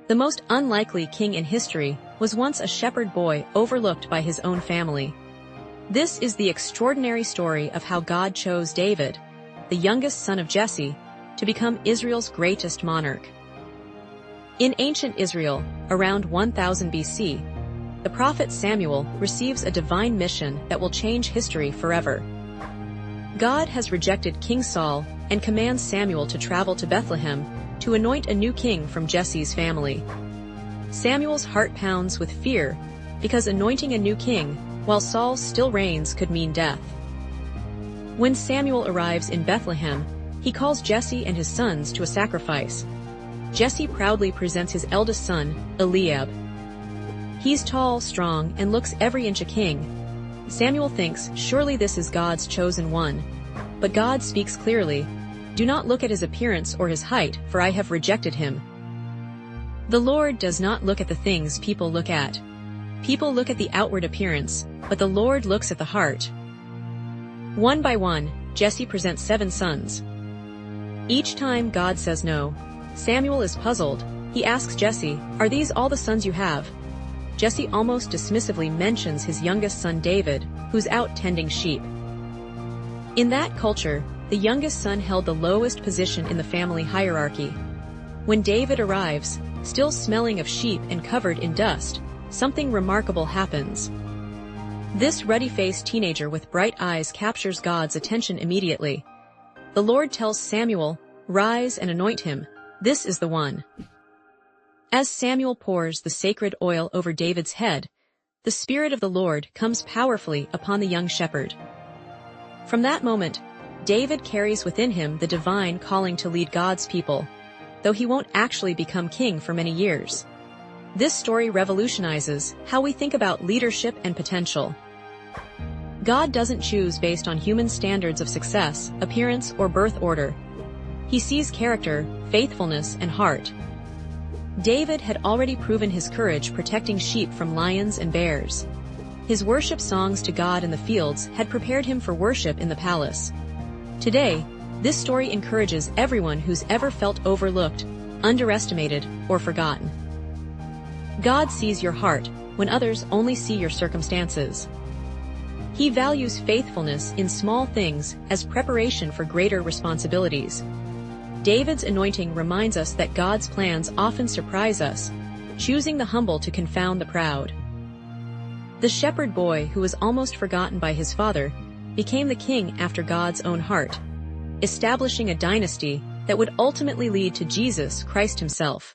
The most unlikely king in history was once a shepherd boy overlooked by his own family. This is the extraordinary story of how God chose David, the youngest son of Jesse, to become Israel's greatest monarch. In ancient Israel, around 1000 BC, the prophet Samuel receives a divine mission that will change history forever. God has rejected King Saul and commands Samuel to travel to Bethlehem to anoint a new king from Jesse's family. Samuel's heart pounds with fear because anointing a new king while Saul still reigns could mean death. When Samuel arrives in Bethlehem, he calls Jesse and his sons to a sacrifice. Jesse proudly presents his eldest son, Eliab. He's tall, strong, and looks every inch a king. Samuel thinks, surely this is God's chosen one. But God speaks clearly, do not look at his appearance or his height, for I have rejected him. The Lord does not look at the things people look at. People look at the outward appearance, but the Lord looks at the heart. One by one, Jesse presents 7 sons. Each time God says no, Samuel is puzzled. He asks Jesse, are these all the sons you have? Jesse almost dismissively mentions his youngest son David, who's out tending sheep. In that culture, the youngest son held the lowest position in the family hierarchy. When David arrives, still smelling of sheep and covered in dust, something remarkable happens. This ruddy-faced teenager with bright eyes captures God's attention immediately. The Lord tells Samuel, rise and anoint him. This is the one. As Samuel pours the sacred oil over David's head, the Spirit of the Lord comes powerfully upon the young shepherd. From that moment, David carries within him the divine calling to lead God's people, though he won't actually become king for many years. This story revolutionizes how we think about leadership and potential. God doesn't choose based on human standards of success, appearance, or birth order. He sees character, faithfulness, and heart. David had already proven his courage protecting sheep from lions and bears. His worship songs to God in the fields had prepared him for worship in the palace. Today, this story encourages everyone who's ever felt overlooked, underestimated, or forgotten. God sees your heart when others only see your circumstances. He values faithfulness in small things as preparation for greater responsibilities. David's anointing reminds us that God's plans often surprise us, choosing the humble to confound the proud. The shepherd boy who was almost forgotten by his father became the king after God's own heart, establishing a dynasty that would ultimately lead to Jesus Christ himself.